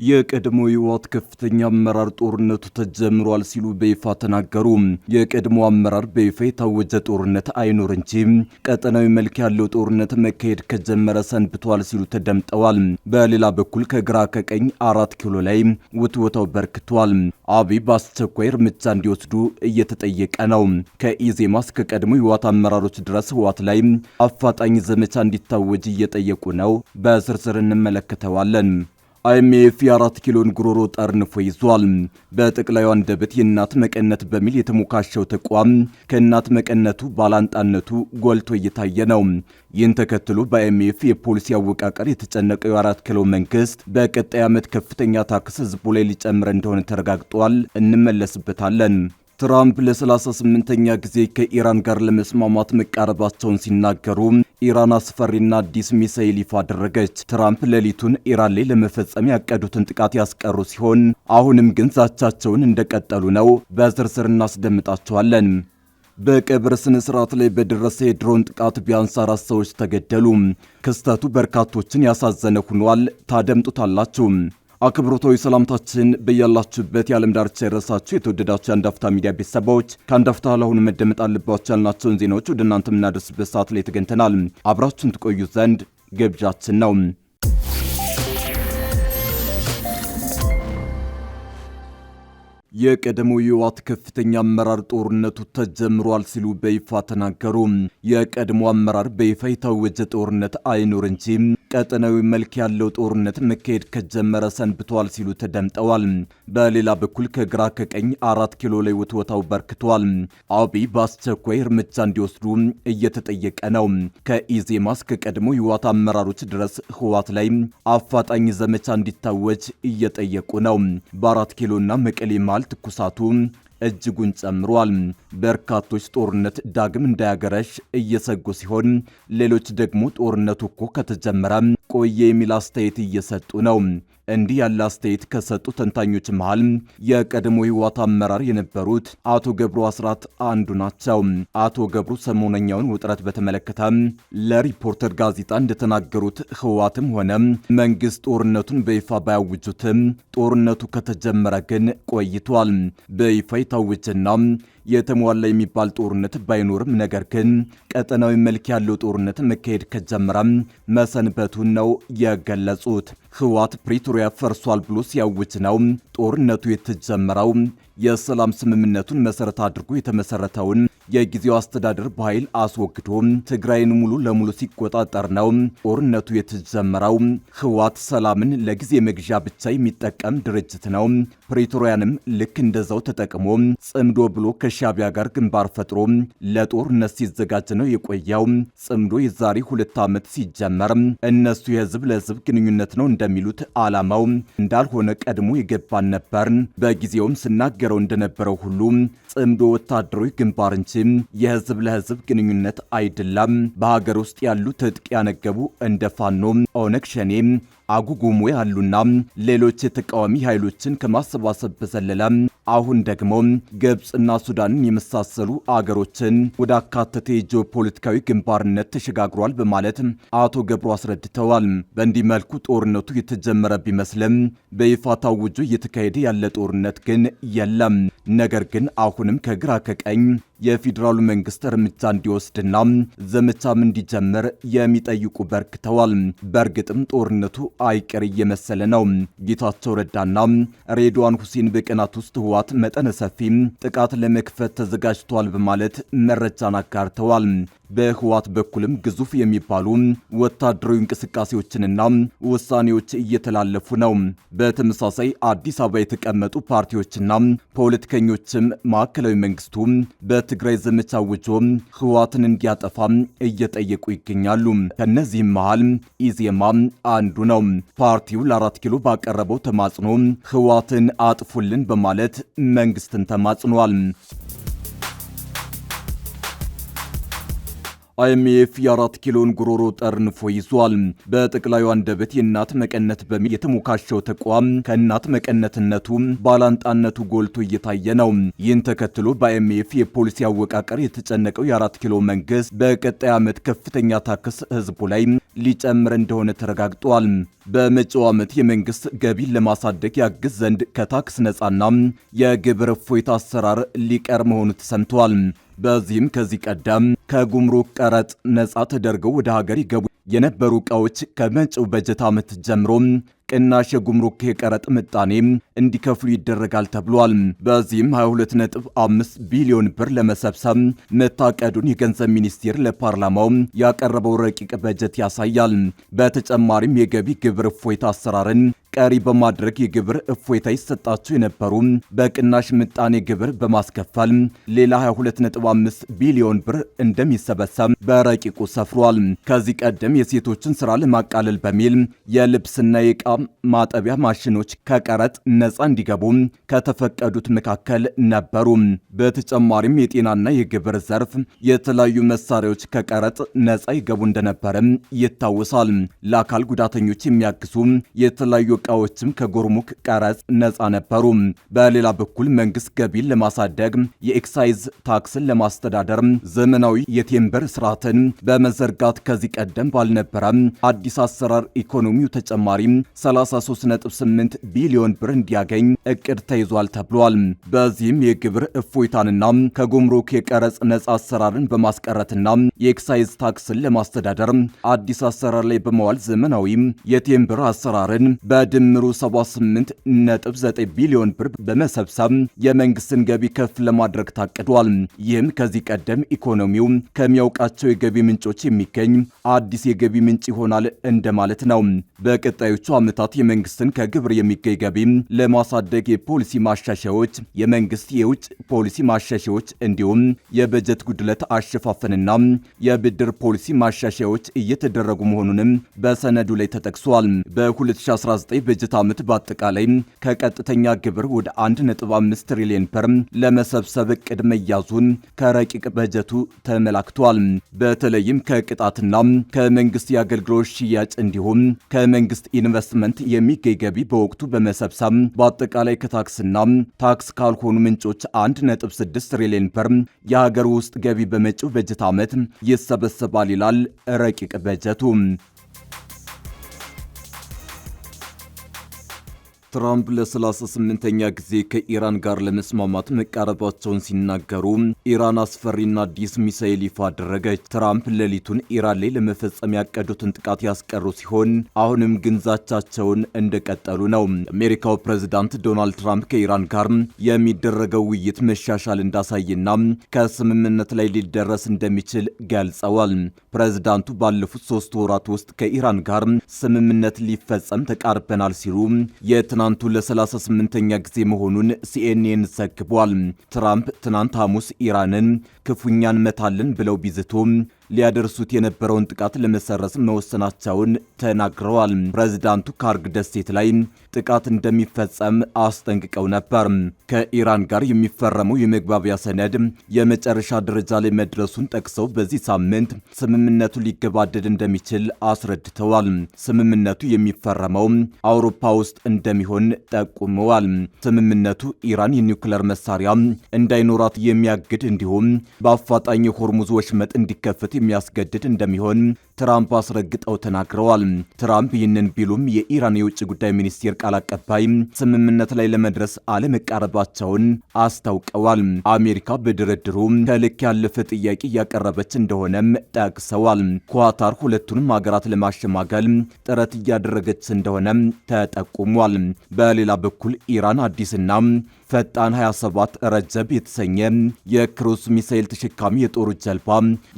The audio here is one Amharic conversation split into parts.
የቀድሞ የህወሓት ከፍተኛ አመራር ጦርነቱ ተጀምሯል ሲሉ በይፋ ተናገሩ። የቀድሞ አመራር በይፋ የታወጀ ጦርነት አይኖር እንጂ ቀጠናዊ መልክ ያለው ጦርነት መካሄድ ከጀመረ ሰንብቷል ሲሉ ተደምጠዋል። በሌላ በኩል ከግራ ከቀኝ 4 ኪሎ ላይ ውትወታው በርክቷል። አብይ በአስቸኳይ እርምጃ እንዲወስዱ እየተጠየቀ ነው። ከኢዜማ እስከ ቀድሞ የህወሓት አመራሮች ድረስ ህወሓት ላይ አፋጣኝ ዘመቻ እንዲታወጅ እየጠየቁ ነው። በዝርዝር እንመለከተዋለን። አይኤምኤፍ የ4 ኪሎን ጉሮሮ ጠርንፎ ይዟል። በጠቅላዩ አንደበት የእናት መቀነት በሚል የተሞካሸው ተቋም ከእናት መቀነቱ ባላንጣነቱ ጎልቶ እየታየ ነው። ይህን ተከትሎ በአይኤምኤፍ የፖሊሲ አወቃቀር የተጨነቀው የ4 ኪሎ መንግስት በቀጣይ ዓመት ከፍተኛ ታክስ ህዝቡ ላይ ሊጨምር እንደሆነ ተረጋግጧል። እንመለስበታለን። ትራምፕ ለ38ኛ ጊዜ ከኢራን ጋር ለመስማማት መቃረባቸውን ሲናገሩ ኢራን አስፈሪና አዲስ ሚሳኤል ይፋ አደረገች። ትራምፕ ሌሊቱን ኢራን ላይ ለመፈጸም ያቀዱትን ጥቃት ያስቀሩ ሲሆን አሁንም ግን ዛቻቸውን እንደቀጠሉ ነው። በዝርዝር እናስደምጣቸዋለን። በቀብር ስነ ስርዓት ላይ በደረሰ የድሮን ጥቃት ቢያንስ 4 ሰዎች ተገደሉ። ክስተቱ በርካቶችን ያሳዘነ ሆኗል። ታደምጡታላችሁ። አክብሮታዊ ሰላምታችን በያላችሁበት የዓለም ዳርቻ የረሳችሁ የተወደዳችሁ የአንድ አፍታ ሚዲያ ቤተሰቦች ከአንድ አፍታ ለአሁኑ መደመጥ አለባቸው ያልናቸውን ዜናዎች ወደ እናንተ የምናደርስበት ሰዓት ላይ ተገኝተናል። አብራችሁን ትቆዩ ዘንድ ግብዣችን ነው። የቀድሞው የህወሓት ከፍተኛ አመራር ጦርነቱ ተጀምሯል ሲሉ በይፋ ተናገሩ። የቀድሞ አመራር በይፋ የታወጀ ጦርነት አይኖር እንጂ ቀጠናዊ መልክ ያለው ጦርነት መካሄድ ከጀመረ ሰንብቷል ሲሉ ተደምጠዋል። በሌላ በኩል ከግራ ከቀኝ 4 ኪሎ ላይ ውትወታው በርክቷል። አብይ በአስቸኳይ እርምጃ እንዲወስዱ እየተጠየቀ ነው። ከኢዜማ እስከ ቀድሞ የህወሓት አመራሮች ድረስ ህወሓት ላይ አፋጣኝ ዘመቻ እንዲታወጅ እየጠየቁ ነው። በ4 ኪሎና መቀሌ ትኩሳቱ እጅጉን ጨምሯል። በርካቶች ጦርነት ዳግም እንዳያገረሽ እየሰጉ ሲሆን፣ ሌሎች ደግሞ ጦርነቱ እኮ ከተጀመረ ቆየ የሚል አስተያየት እየሰጡ ነው። እንዲህ ያለ አስተያየት ከሰጡ ተንታኞች መሃል የቀድሞ ህወሓት አመራር የነበሩት አቶ ገብሩ አስራት አንዱ ናቸው። አቶ ገብሩ ሰሞነኛውን ውጥረት በተመለከተ ለሪፖርተር ጋዜጣ እንደተናገሩት ህወሓትም ሆነ መንግስት ጦርነቱን በይፋ ባያውጁትም ጦርነቱ ከተጀመረ ግን ቆይቷል። በይፋ የታወጀና የተሟላ የሚባል ጦርነት ባይኖርም ነገር ግን ቀጠናዊ መልክ ያለው ጦርነት መካሄድ ከጀመረ መሰንበቱን ነው የገለጹት። ህወሓት ፕሪቶሪያ ፈርሷል ብሎ ሲያውጅ ነው ጦርነቱ የተጀመረው። የሰላም ስምምነቱን መሰረት አድርጎ የተመሰረተውን የጊዜው አስተዳደር በኃይል አስወግዶ ትግራይን ሙሉ ለሙሉ ሲቆጣጠር ነው ጦርነቱ የተጀመረው። ህወሓት ሰላምን ለጊዜ መግዣ ብቻ የሚጠቀም ድርጅት ነው። ፕሪቶሪያንም ልክ እንደዛው ተጠቅሞ ጽምዶ ብሎ ከሻቢያ ጋር ግንባር ፈጥሮ ለጦርነት ሲዘጋጅ ነው የቆየው። ጽምዶ የዛሬ 2 ዓመት ሲጀመር እነሱ የህዝብ ለህዝብ ግንኙነት ነው እንደሚሉት ዓላማው እንዳልሆነ ቀድሞ የገባን ነበር። በጊዜውም ስናገረው እንደነበረው ሁሉ ጽምዶ ወታደራዊ ግንባር እንጂ የህዝብ ለህዝብ ግንኙነት አይደለም። በሀገር ውስጥ ያሉ ትጥቅ ያነገቡ እንደ ፋኖ፣ ኦነግ ሸኔ፣ አጉጉሞ ያሉና ሌሎች የተቃዋሚ ኃይሎችን ከማሰባሰብ በዘለለ አሁን ደግሞ ግብጽና ሱዳንን የመሳሰሉ አገሮችን ወደ አካተተ የጂኦፖለቲካዊ ግንባርነት ተሸጋግሯል በማለት አቶ ገብሩ አስረድተዋል። በእንዲህ መልኩ ጦርነቱ የተጀመረ ቢመስልም በይፋ ታውጆ እየተካሄደ ያለ ጦርነት ግን የለም። ነገር ግን አሁንም ከግራ ከቀኝ የፌዴራሉ መንግስት እርምጃ እንዲወስድና ዘመቻም እንዲጀምር የሚጠይቁ በርክተዋል። በእርግጥም ጦርነቱ አይቀር እየመሰለ ነው። ጌታቸው ረዳና ሬድዋን ሁሴን በቀናት ውስጥ ህወሓት መጠነ ሰፊ ጥቃት ለመክፈት ተዘጋጅቷል በማለት መረጃን አጋርተዋል። በህወሓት በኩልም ግዙፍ የሚባሉ ወታደራዊ እንቅስቃሴዎችንና ውሳኔዎች እየተላለፉ ነው። በተመሳሳይ አዲስ አበባ የተቀመጡ ፓርቲዎችና ፖለቲከኞችም ማዕከላዊ መንግስቱ በትግራይ ዘመቻ አውጆ ህወሓትን እንዲያጠፋ እየጠየቁ ይገኛሉ። ከነዚህም መሃል ኢዜማ አንዱ ነው። ፓርቲው ለ4 ኪሎ ባቀረበው ተማጽኖ ህወሓትን አጥፉልን በማለት መንግስትን ተማጽኗል። አይኤምኤፍ የ4 ኪሎን ጉሮሮ ጠርንፎ ይዟል። በጠቅላዩ አንደበት የእናት መቀነት በሚል የተሞካሸው ተቋም ከእናት መቀነትነቱ ባላንጣነቱ ጎልቶ እየታየ ነው። ይህን ተከትሎ በአይኤምኤፍ የፖሊሲ አወቃቀር የተጨነቀው የ4 ኪሎ መንግስት በቀጣይ ዓመት ከፍተኛ ታክስ ህዝቡ ላይ ሊጨምር እንደሆነ ተረጋግጧል። በመጪው ዓመት የመንግስት ገቢን ለማሳደግ ያግዝ ዘንድ ከታክስ ነጻና የግብር እፎይታ አሰራር ሊቀር መሆኑ ተሰምቷል። በዚህም ከዚህ ቀደም ከጉምሩክ ቀረጥ ነጻ ተደርገው ወደ ሀገር ይገቡ የነበሩ ዕቃዎች ከመጪው በጀት ዓመት ጀምሮ ቅናሽ የጉምሩክ የቀረጥ ምጣኔ እንዲከፍሉ ይደረጋል ተብሏል። በዚህም 22.5 ቢሊዮን ብር ለመሰብሰብ መታቀዱን የገንዘብ ሚኒስቴር ለፓርላማው ያቀረበው ረቂቅ በጀት ያሳያል። በተጨማሪም የገቢ ግብር እፎይታ አሰራርን ቀሪ በማድረግ የግብር እፎይታ ይሰጣቸው የነበሩ በቅናሽ ምጣኔ ግብር በማስከፈል ሌላ 22.5 ቢሊዮን ብር እንደሚሰበሰብ በረቂቁ ሰፍሯል። ከዚህ ቀደም የሴቶችን ስራ ለማቃለል በሚል የልብስና የዕቃ ማጠቢያ ማሽኖች ከቀረጥ ነጻ እንዲገቡ ከተፈቀዱት መካከል ነበሩ። በተጨማሪም የጤናና የግብር ዘርፍ የተለያዩ መሳሪያዎች ከቀረጥ ነጻ ይገቡ እንደነበረ ይታወሳል። ለአካል ጉዳተኞች የሚያግዙ የተለያዩ ዕቃዎችም ከጉምሩክ ቀረጥ ነጻ ነበሩ። በሌላ በኩል መንግስት ገቢን ለማሳደግ የኤክሳይዝ ታክስን ለማስተዳደር ዘመናዊ የቴምበር ስርዓትን በመዘርጋት ከዚህ ቀደም ባልነበረ አዲስ አሰራር ኢኮኖሚው ተጨማሪ 33.8 ቢሊዮን ብር እንዲያገኝ እቅድ ተይዟል ተብሏል። በዚህም የግብር እፎይታንና ከጉምሩክ የቀረጥ ነጻ አሰራርን በማስቀረትና የኤክሳይዝ ታክስን ለማስተዳደር አዲስ አሰራር ላይ በመዋል ዘመናዊ የቴምበር አሰራርን በድምሩ 78.9 ቢሊዮን ብር በመሰብሰብ የመንግስትን ገቢ ከፍ ለማድረግ ታቅዷል። ይህም ከዚህ ቀደም ኢኮኖሚው ከሚያውቃቸው የገቢ ምንጮች የሚገኝ አዲስ የገቢ ምንጭ ይሆናል እንደማለት ነው። በቀጣዮቹ ዓመታት የመንግስትን ከግብር የሚገኝ ገቢ ለማሳደግ የፖሊሲ ማሻሻያዎች፣ የመንግስት የውጭ ፖሊሲ ማሻሻያዎች እንዲሁም የበጀት ጉድለት አሸፋፈንና የብድር ፖሊሲ ማሻሻያዎች እየተደረጉ መሆኑንም በሰነዱ ላይ ተጠቅሷል። በ2019 በጀት ዓመት በአጠቃላይ ከቀጥተኛ ግብር ወደ 1.5 ትሪሊዮን ብር ለመሰብሰብ እቅድ መያዙን ከረቂቅ በጀቱ ተመላክቷል። በተለይም ከቅጣትና ከመንግስት የአገልግሎት ሽያጭ እንዲሁም ከመንግስት ኢንቨስትመንት የሚገኝ ገቢ በወቅቱ በመሰብሰብ በአጠቃላይ ከታክስና ታክስ ካልሆኑ ምንጮች 1.6 ትሪሊዮን ብር የሀገር ውስጥ ገቢ በመጪው በጀት ዓመት ይሰበሰባል ይላል ረቂቅ በጀቱ። ትራምፕ ለ38ኛ ጊዜ ከኢራን ጋር ለመስማማት መቃረባቸውን ሲናገሩ ኢራን አስፈሪና አዲስ ሚሳኤል ይፋ አደረገች። ትራምፕ ሌሊቱን ኢራን ላይ ለመፈጸም ያቀዱትን ጥቃት ያስቀሩ ሲሆን አሁንም ግን ዛቻቸውን እንደቀጠሉ ነው። አሜሪካው ፕሬዝዳንት ዶናልድ ትራምፕ ከኢራን ጋር የሚደረገው ውይይት መሻሻል እንዳሳየና ከስምምነት ላይ ሊደረስ እንደሚችል ገልጸዋል። ፕሬዝዳንቱ ባለፉት 3 ወራት ውስጥ ከኢራን ጋር ስምምነት ሊፈጸም ተቃርበናል ሲሉ ትናንቱ ለ38ኛ ጊዜ መሆኑን ሲኤንኤን ዘግቧል። ትራምፕ ትናንት ሐሙስ ኢራንን ክፉኛ እንመታለን ብለው ቢዝቱ ሊያደርሱት የነበረውን ጥቃት ለመሰረዝ መወሰናቸውን ተናግረዋል። ፕሬዝዳንቱ ካርግ ደሴት ላይ ጥቃት እንደሚፈጸም አስጠንቅቀው ነበር። ከኢራን ጋር የሚፈረመው የመግባቢያ ሰነድ የመጨረሻ ደረጃ ላይ መድረሱን ጠቅሰው በዚህ ሳምንት ስምምነቱ ሊገባደድ እንደሚችል አስረድተዋል። ስምምነቱ የሚፈረመው አውሮፓ ውስጥ እንደሚሆን ጠቁመዋል። ስምምነቱ ኢራን የኒውክሌር መሳሪያ እንዳይኖራት የሚያግድ እንዲሁም በአፋጣኝ የሆርሙዝ ወሽመጥ እንዲከፈት የሚያስገድድ እንደሚሆን ትራምፕ አስረግጠው ተናግረዋል። ትራምፕ ይህንን ቢሉም የኢራን የውጭ ጉዳይ ሚኒስቴር ቃል አቀባይ ስምምነት ላይ ለመድረስ አለመቃረባቸውን አስታውቀዋል። አሜሪካ በድርድሩ ከልክ ያለፈ ጥያቄ እያቀረበች እንደሆነም ጠቅሰዋል። ኳታር ሁለቱንም ሀገራት ለማሸማገል ጥረት እያደረገች እንደሆነም ተጠቁሟል። በሌላ በኩል ኢራን አዲስና ፈጣን 27 ረጀብ የተሰኘ የክሩዝ ሚሳኤል ተሸካሚ የጦር ጀልባ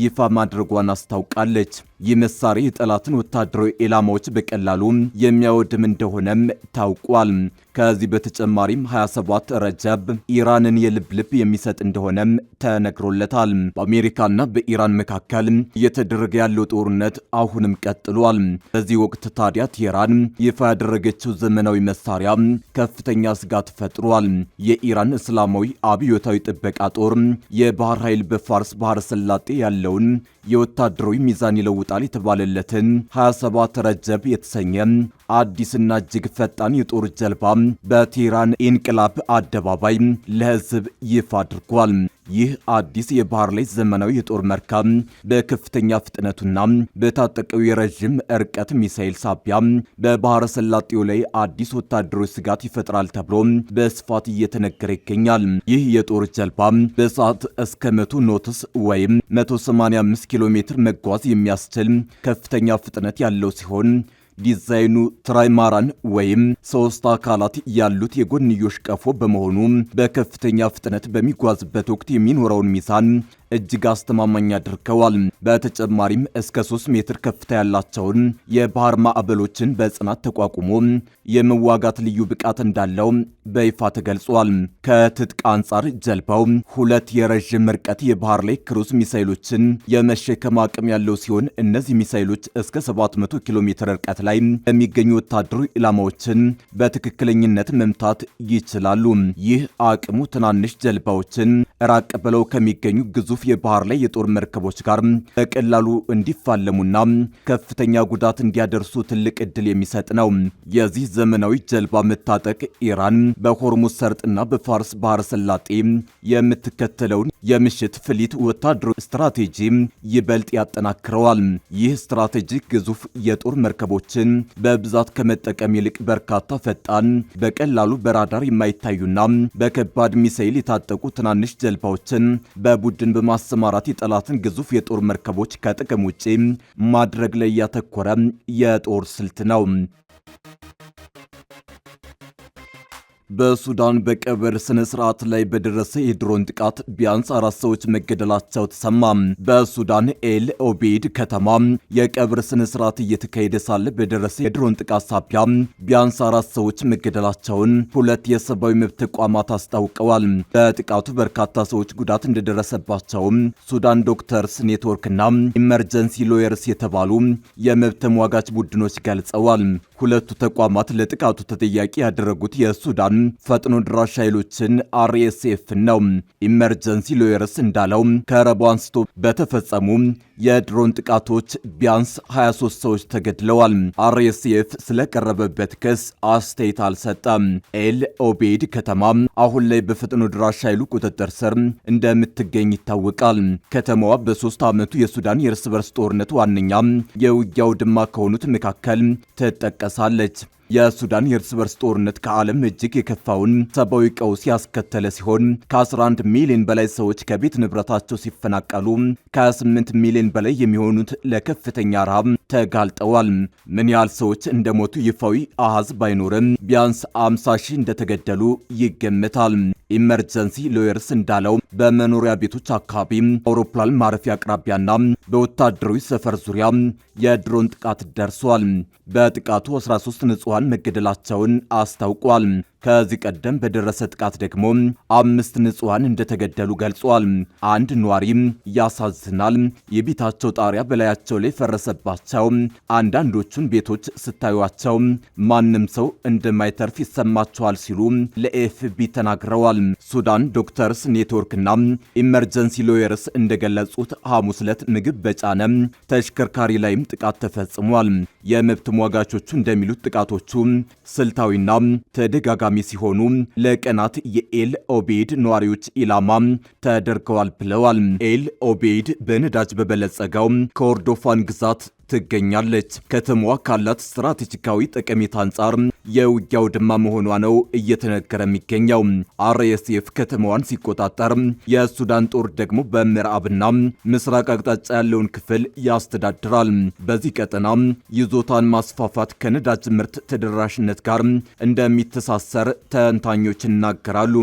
ይፋ ማድረጓን አስታውቃለች። ይህ መሳሪያ የጠላትን ወታደራዊ ኢላማዎች በቀላሉ የሚያወድም እንደሆነም ታውቋል። ከዚህ በተጨማሪም 27 ረጀብ ኢራንን የልብ ልብ የሚሰጥ እንደሆነም ተነግሮለታል። በአሜሪካና በኢራን መካከል እየተደረገ ያለው ጦርነት አሁንም ቀጥሏል። በዚህ ወቅት ታዲያ ቴህራን ይፋ ያደረገችው ዘመናዊ መሳሪያ ከፍተኛ ስጋት ፈጥሯል። የኢራን እስላማዊ አብዮታዊ ጥበቃ ጦር የባህር ኃይል በፋርስ ባህረ ሰላጤ ያለውን የወታደራዊ ሚዛን ይለውጣል የተባለለትን 27 ረጀብ የተሰኘ አዲስና እጅግ ፈጣን የጦር ጀልባ በቴህራን ኢንቅላብ አደባባይ ለህዝብ ይፋ አድርጓል። ይህ አዲስ የባህር ላይ ዘመናዊ የጦር መርከብ በከፍተኛ ፍጥነቱና በታጠቀው የረዥም ርቀት ሚሳኤል ሳቢያ በባህረ ሰላጤው ላይ አዲስ ወታደራዊ ስጋት ይፈጥራል ተብሎ በስፋት እየተነገረ ይገኛል። ይህ የጦር ጀልባ በሰዓት እስከ 100 ኖትስ ወይም 185 ኪሎ ሜትር መጓዝ የሚያስችል ከፍተኛ ፍጥነት ያለው ሲሆን ዲዛይኑ ትራይማራን ወይም 3 አካላት ያሉት የጎንዮሽ ቀፎ በመሆኑ በከፍተኛ ፍጥነት በሚጓዝበት ወቅት የሚኖረውን ሚዛን እጅግ አስተማማኝ አድርገዋል። በተጨማሪም እስከ 3 ሜትር ከፍታ ያላቸውን የባህር ማዕበሎችን በጽናት ተቋቁሞ የመዋጋት ልዩ ብቃት እንዳለው በይፋ ተገልጿል። ከትጥቅ አንጻር ጀልባው 2 የረዥም ርቀት የባህር ላይ ክሩዝ ሚሳይሎችን የመሸከም አቅም ያለው ሲሆን እነዚህ ሚሳይሎች እስከ 700 ኪሎ ሜትር ርቀት ላይ የሚገኙ ወታደራዊ ኢላማዎችን በትክክለኝነት መምታት ይችላሉ። ይህ አቅሙ ትናንሽ ጀልባዎችን ራቅ ብለው ከሚገኙ ግዙፍ የባህር ላይ የጦር መርከቦች ጋር በቀላሉ እንዲፋለሙና ከፍተኛ ጉዳት እንዲያደርሱ ትልቅ ዕድል የሚሰጥ ነው። የዚህ ዘመናዊ ጀልባ መታጠቅ ኢራን በሆርሙዝ ሰርጥና በፋርስ ባህረ ሰላጤ የምትከተለውን የምሽት ፍሊት ወታደራዊ ስትራቴጂ ይበልጥ ያጠናክረዋል። ይህ ስትራቴጂ ግዙፍ የጦር መርከቦችን በብዛት ከመጠቀም ይልቅ በርካታ ፈጣን፣ በቀላሉ በራዳር የማይታዩና በከባድ ሚሳኤል የታጠቁ ትናንሽ ጀልባዎችን በቡድን በማሰማራት የጠላትን ግዙፍ የጦር መርከቦች ከጥቅም ውጪ ማድረግ ላይ ያተኮረ የጦር ስልት ነው። በሱዳን በቀብር ስነ ስርዓት ላይ በደረሰ የድሮን ጥቃት ቢያንስ 4 ሰዎች መገደላቸው ተሰማ። በሱዳን ኤል ኦቤድ ከተማ የቀብር ስነ ስርዓት እየተካሄደ ሳለ በደረሰ የድሮን ጥቃት ሳቢያ ቢያንስ 4 ሰዎች መገደላቸውን 2 የሰብአዊ መብት ተቋማት አስታውቀዋል። በጥቃቱ በርካታ ሰዎች ጉዳት እንደደረሰባቸው ሱዳን ዶክተርስ ኔትወርክና ኢመርጀንሲ ሎየርስ የተባሉ የመብት ተሟጋች ቡድኖች ገልጸዋል። ሁለቱ ተቋማት ለጥቃቱ ተጠያቂ ያደረጉት የሱዳን ፈጥኖ ድራሽ ኃይሎችን አርኤስኤፍ ነው። ኢመርጀንሲ ሎየርስ እንዳለው ከረቡዕ አንስቶ በተፈጸሙ የድሮን ጥቃቶች ቢያንስ 23 ሰዎች ተገድለዋል። አርኤስኤፍ ስለቀረበበት ክስ አስተያየት አልሰጠም። ኤል ኦቤድ ከተማ አሁን ላይ በፈጥኖ ድራሽ ኃይሉ ቁጥጥር ስር እንደምትገኝ ይታወቃል። ከተማዋ በ3 ዓመቱ የሱዳን የእርስ በርስ ጦርነት ዋነኛ የውጊያ አውድማ ከሆኑት መካከል ትጠቀሳለች። የሱዳን የእርስ በርስ ጦርነት ከዓለም እጅግ የከፋውን ሰብአዊ ቀውስ ያስከተለ ሲሆን ከ11 ሚሊዮን በላይ ሰዎች ከቤት ንብረታቸው ሲፈናቀሉ ከ28 ሚሊዮን በላይ የሚሆኑት ለከፍተኛ ረሃብ ተጋልጠዋል። ምን ያህል ሰዎች እንደሞቱ ይፋዊ አሃዝ ባይኖርም ቢያንስ 50 ሺህ እንደተገደሉ ይገመታል። ኢመርጀንሲ ሎየርስ እንዳለው በመኖሪያ ቤቶች አካባቢ፣ አውሮፕላን ማረፊያ አቅራቢያና በወታደራዊ ሰፈር ዙሪያ የድሮን ጥቃት ደርሷል። በጥቃቱ 13 ንጹሃን መገደላቸውን አስታውቋል። ከዚህ ቀደም በደረሰ ጥቃት ደግሞ 5 ንጹሃን እንደተገደሉ ገልጿል። አንድ ኗሪም ያሳዝናል፣ የቤታቸው ጣሪያ በላያቸው ላይ ፈረሰባቸው፣ አንዳንዶቹን ቤቶች ስታዩቸው ማንም ሰው እንደማይተርፍ ይሰማቸዋል ሲሉ ለኤፍቢ ተናግረዋል። ሱዳን ዶክተርስ ኔትወርክና ኢመርጀንሲ ሎየርስ እንደገለጹት ሐሙስ ዕለት ምግብ በጫነ ተሽከርካሪ ላይም ጥቃት ተፈጽሟል። የመብት ተሟጋቾቹ እንደሚሉት ጥቃቶቹ ስልታዊና ተደጋጋሚ ሲሆኑ ለቀናት የኤል ኦቤድ ነዋሪዎች ኢላማ ተደርገዋል ብለዋል። ኤል ኦቤድ በነዳጅ በበለጸገው ኮርዶፋን ግዛት ትገኛለች። ከተማዋ ካላት ስትራቴጂካዊ ጠቀሜታ አንጻር የውጊያው ድማ መሆኗ ነው እየተነገረ የሚገኘው። አርኤስኤፍ ከተማዋን ሲቆጣጠር የሱዳን ጦር ደግሞ በምዕራብና ምስራቅ አቅጣጫ ያለውን ክፍል ያስተዳድራል። በዚህ ቀጠና ይዞታን ማስፋፋት ከነዳጅ ምርት ተደራሽነት ጋር እንደሚተሳሰር ተንታኞች ይናገራሉ።